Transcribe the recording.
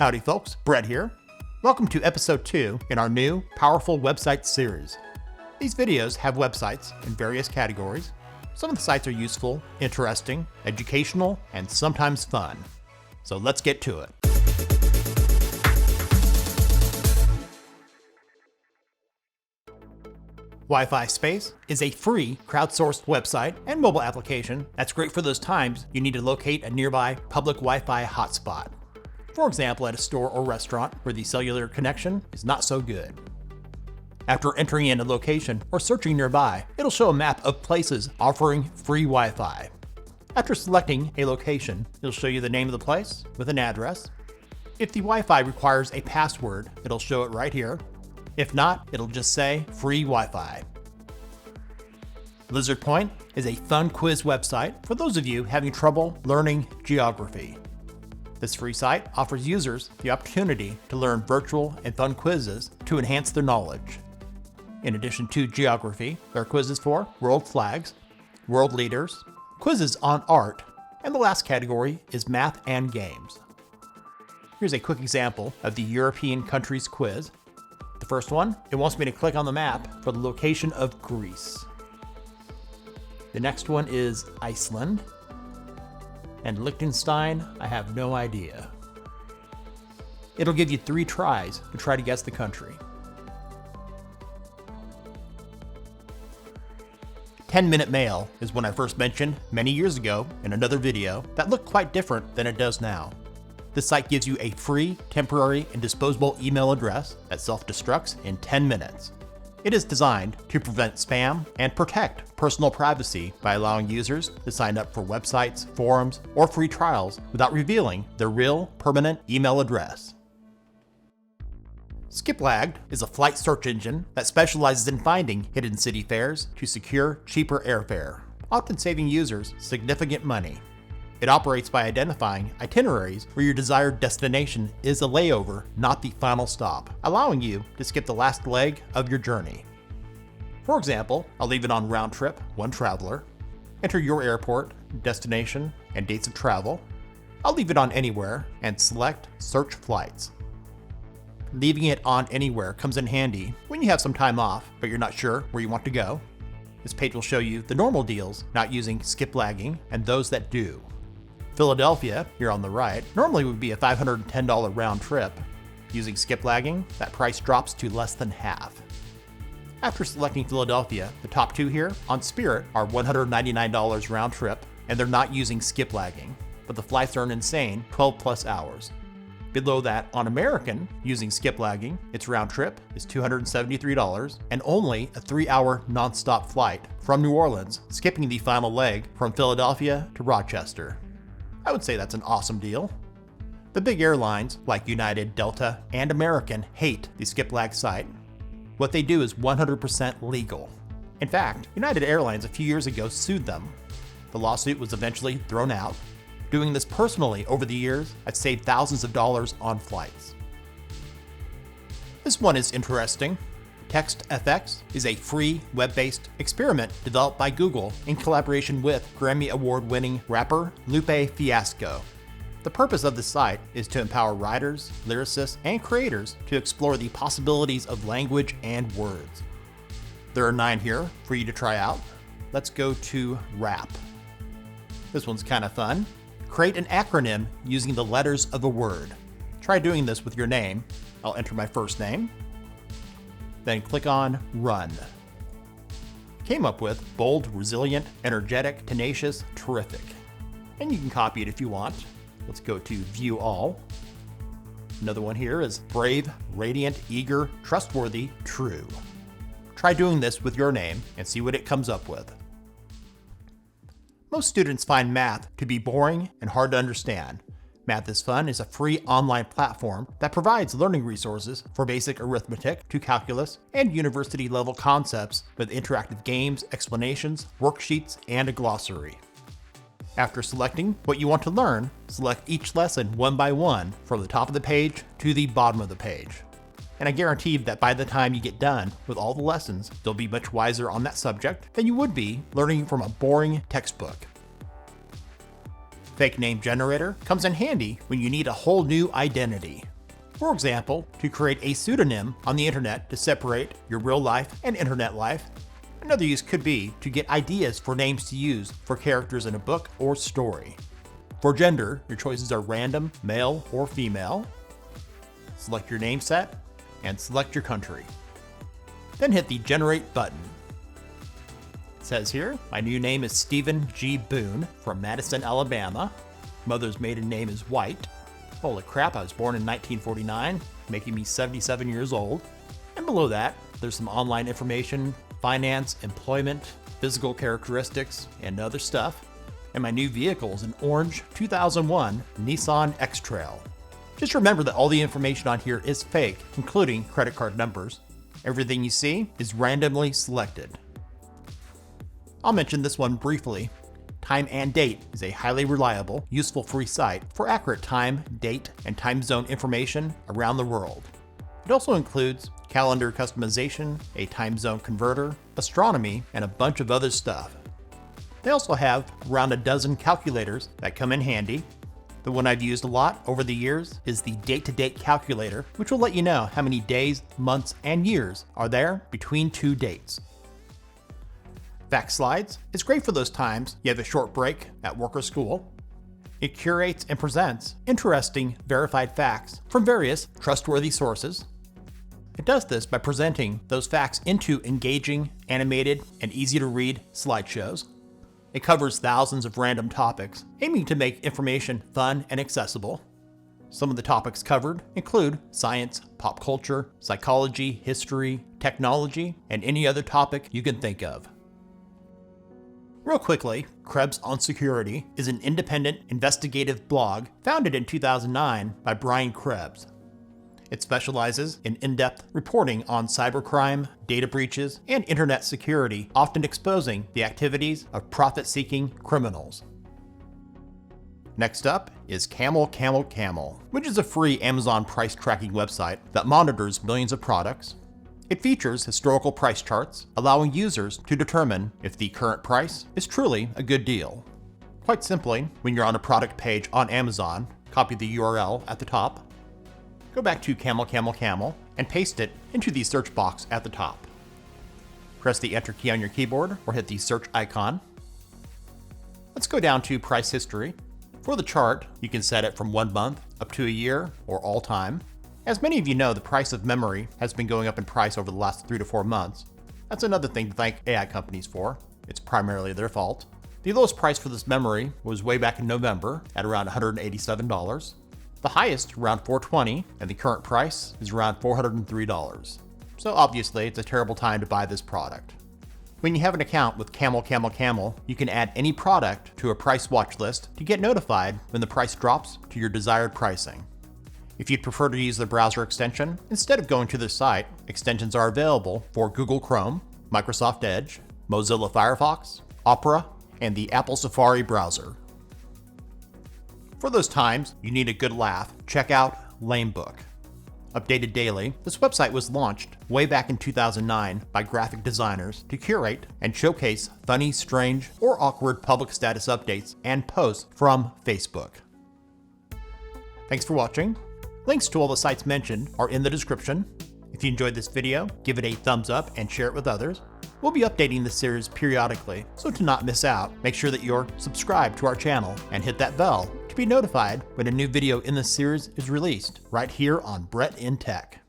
Howdy folks, Brett here. Welcome to episode 2 in our new Powerful Websites series. These videos have websites in various categories. Some of the sites are useful, interesting, educational, and sometimes fun. So let's get to it. WiFi Space is a free crowdsourced website and mobile application that's great for those times you need to locate a nearby public Wi-Fi hotspot. For example, at a store or restaurant where the cellular connection is not so good. After entering in a location or searching nearby, it'll show a map of places offering free Wi-Fi. After selecting a location, it'll show you the name of the place with an address. If the Wi-Fi requires a password, it'll show it right here. If not, it'll just say free Wi-Fi. Lizard Point is a fun quiz website for those of you having trouble learning geography. This free site offers users the opportunity to learn virtual and fun quizzes to enhance their knowledge. In addition to geography, there are quizzes for world flags, world leaders, quizzes on art, and the last category is math and games. Here's a quick example of the European countries quiz. The first one, it wants me to click on the map for the location of Greece. The next one is Iceland. And Liechtenstein, I have no idea. It'll give you 3 tries to try to guess the country. 10-minute mail is one I first mentioned many years ago in another video that looked quite different than it does now. This site gives you a free, temporary, and disposable email address that self-destructs in 10 minutes. It is designed to prevent spam and protect personal privacy by allowing users to sign up for websites, forums, or free trials without revealing their real, permanent email address. Skiplagged is a flight search engine that specializes in finding hidden city fares to secure cheaper airfare, often saving users significant money. It operates by identifying itineraries where your desired destination is a layover, not the final stop, allowing you to skip the last leg of your journey. For example, I'll leave it on round trip, one traveler. Enter your airport, destination, and dates of travel. I'll leave it on anywhere and select search flights. Leaving it on anywhere comes in handy when you have some time off, but you're not sure where you want to go. This page will show you the normal deals not using skip lagging and those that do. Philadelphia, here on the right, normally would be a $510 round trip. Using skip lagging, that price drops to less than half. After selecting Philadelphia, the top 2 here on Spirit are $199 round trip, and they're not using skip lagging, but the flights are an insane 12 plus hours. Below that, on American, using skip lagging, its round trip is $273 and only a 3-hour non-stop flight from New Orleans, skipping the final leg from Philadelphia to Rochester. I would say that's an awesome deal. The big airlines like United, Delta, and American hate the Skiplagged site. What they do is 100% legal. In fact, United Airlines a few years ago sued them. The lawsuit was eventually thrown out. Doing this personally over the years, I've saved thousands of dollars on flights. This one is interesting. TextFX is a free web-based experiment developed by Google in collaboration with Grammy Award-winning rapper Lupe Fiasco. The purpose of the site is to empower writers, lyricists, and creators to explore the possibilities of language and words. There are 9 here for you to try out. Let's go to rap. This one's kind of fun. Create an acronym using the letters of a word. Try doing this with your name. I'll enter my first name. Then click on Run. Came up with bold, resilient, energetic, tenacious, terrific. And you can copy it if you want. Let's go to View All. Another one here is brave, radiant, eager, trustworthy, true. Try doing this with your name and see what it comes up with. Most students find math to be boring and hard to understand. Math is Fun is a free online platform that provides learning resources for basic arithmetic to calculus and university-level concepts with interactive games, explanations, worksheets, and a glossary. After selecting what you want to learn, select each lesson one by one from the top of the page to the bottom of the page. And I guarantee that by the time you get done with all the lessons, you'll be much wiser on that subject than you would be learning from a boring textbook. Fake name generator comes in handy when you need a whole new identity. For example, to create a pseudonym on the internet to separate your real life and internet life. Another use could be to get ideas for names to use for characters in a book or story. For gender, your choices are random, male, or female. Select your name set and select your country. Then hit the Generate button. It says here, my new name is Stephen G. Boone from Madison, Alabama. Mother's maiden name is White. Holy crap, I was born in 1949, making me 77 years old. And below that, there's some online information, finance, employment, physical characteristics, and other stuff. And my new vehicle is an orange 2001 Nissan X-Trail. Just remember that all the information on here is fake, including credit card numbers. Everything you see is randomly selected. I'll mention this one briefly. Time and Date is a highly reliable, useful free site for accurate time, date, and time zone information around the world. It also includes calendar customization, a time zone converter, astronomy, and a bunch of other stuff. They also have around a dozen calculators that come in handy. The one I've used a lot over the years is the date-to-date calculator, which will let you know how many days, months, and years are there between two dates. FACTSLIDES is great for those times you have a short break at work or school. It curates and presents interesting, verified facts from various trustworthy sources. It does this by presenting those facts into engaging, animated, and easy-to-read slideshows. It covers thousands of random topics, aiming to make information fun and accessible. Some of the topics covered include science, pop culture, psychology, history, technology, and any other topic you can think of. Real quickly, Krebs on Security is an independent investigative blog founded in 2009 by Brian Krebs. It specializes in in-depth reporting on cybercrime, data breaches, and internet security, often exposing the activities of profit-seeking criminals. Next up is CamelCamelCamel, which is a free Amazon price tracking website that monitors millions of products. It features historical price charts, allowing users to determine if the current price is truly a good deal. Quite simply, when you're on a product page on Amazon, copy the URL at the top, go back to CamelCamelCamel and paste it into the search box at the top. Press the Enter key on your keyboard or hit the search icon. Let's go down to price history. For the chart, you can set it from 1 month up to a year or all time. As many of you know, the price of memory has been going up in price over the last 3 to 4 months. That's another thing to thank AI companies for. It's primarily their fault. The lowest price for this memory was way back in November at around $187. The highest around $420, and the current price is around $403. So obviously, it's a terrible time to buy this product. When you have an account with CamelCamelCamel, you can add any product to a price watch list to get notified when the price drops to your desired pricing. If you'd prefer to use the browser extension, instead of going to the site, extensions are available for Google Chrome, Microsoft Edge, Mozilla Firefox, Opera, and the Apple Safari browser. For those times you need a good laugh, check out Lamebook. Updated daily, this website was launched way back in 2009 by graphic designers to curate and showcase funny, strange, or awkward public status updates and posts from Facebook. Thanks for watching. Links to all the sites mentioned are in the description. If you enjoyed this video, give it a thumbs up and share it with others. We'll be updating this series periodically, so to not miss out, make sure that you're subscribed to our channel and hit that bell to be notified when a new video in this series is released, right here on Brett in Tech.